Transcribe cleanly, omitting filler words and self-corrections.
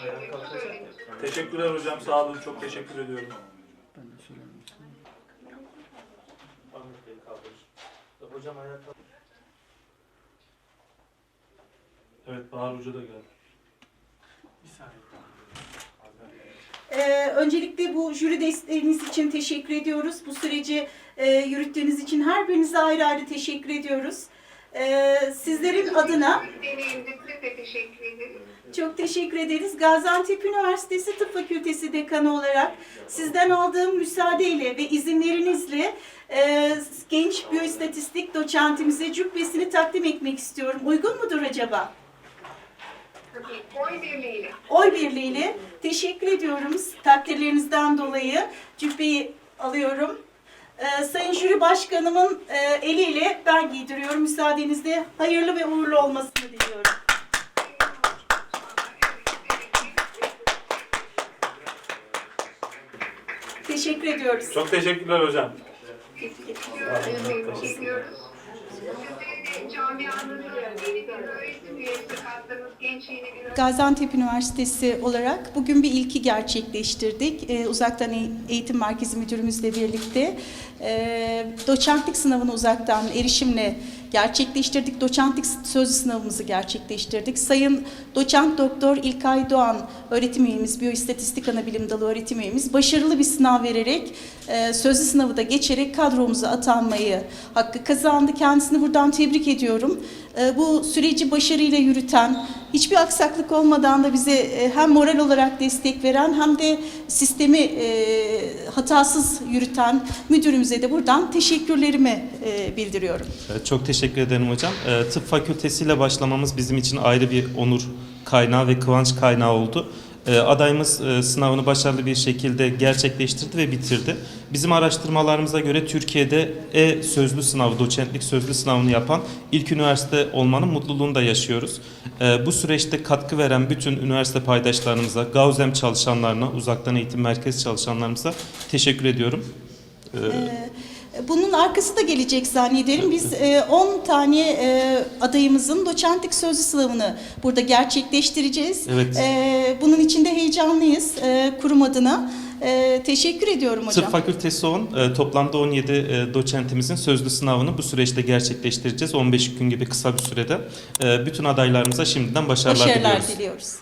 Ayağa kalkacak ya. Teşekkürler hocam, sağ olun. Çok teşekkür ediyorum. Ben de söylemek istiyorum. Ahmet Bey kaldırır. Hocam ayağa kalk. Evet, Bahar Hoca da geldi. Bir saniye. Öncelikle bu jüri desteğiniz için teşekkür ediyoruz. Bu süreci yürüttüğünüz için her birinize ayrı ayrı teşekkür ediyoruz. Sizlerin adına Deneyimlerinize teşekkür ederim. çok teşekkür ederiz. Gaziantep Üniversitesi Tıp Fakültesi Dekanı olarak sizden aldığım müsaadeyle ve izinlerinizle genç biyoistatistik doçentimize cübbesini takdim etmek istiyorum. Uygun mudur acaba? Tabii, oy birliğiyle. Oy birliğiyle teşekkür ediyorum takdirlerinizden dolayı. Cübbeyi alıyorum. Sayın Jüri Başkanımın eliyle ben giydiriyorum. Müsaadenizle hayırlı ve uğurlu olmasını diliyorum. Teşekkür ediyoruz. Çok teşekkürler hocam. Tebrik ediyoruz. Sizleri de camianın yeni bir öğretim üyesi kattığınız genç yeni bir Gaziantep Üniversitesi olarak bugün bir ilki gerçekleştirdik. Uzaktan Eğitim Merkezi Müdürümüzle birlikte doçentlik sınavını uzaktan erişimle gerçekleştirdik. Doçentlik sözlü sınavımızı gerçekleştirdik. Sayın Doçent Doktor İlkay Doğan öğretim üyemiz, Biyoistatistik Anabilim Dalı öğretim üyemiz başarılı bir sınav vererek sözlü sınavı da geçerek kadromuza atanmayı hakkı kazandı. Kendisini buradan tebrik ediyorum. Bu süreci başarıyla yürüten, hiçbir aksaklık olmadan da bize hem moral olarak destek veren hem de sistemi hatasız yürüten müdürümüze de buradan teşekkürlerimi bildiriyorum. Çok teşekkür ederim hocam. Tıp fakültesiyle başlamamız bizim için ayrı bir onur kaynağı ve kıvanç kaynağı oldu. Adayımız sınavını başarılı bir şekilde gerçekleştirdi ve bitirdi. Bizim araştırmalarımıza göre Türkiye'de sözlü sınavı, doçentlik sözlü sınavını yapan ilk üniversite olmanın mutluluğunu da yaşıyoruz. Bu süreçte katkı veren bütün üniversite paydaşlarımıza, GAUZEM çalışanlarına, uzaktan eğitim merkezi çalışanlarımıza teşekkür ediyorum. Bunun arkası da gelecek zannederim. Biz 10 tane adayımızın doçentlik sözlü sınavını burada gerçekleştireceğiz. Evet. Bunun için de heyecanlıyız kurum adına. Teşekkür ediyorum hocam. Tıp fakültesi 10, toplamda 17 doçentimizin sözlü sınavını bu süreçte gerçekleştireceğiz. 15 gün gibi kısa bir sürede. Bütün adaylarımıza şimdiden başarılar diliyoruz. Diliyoruz.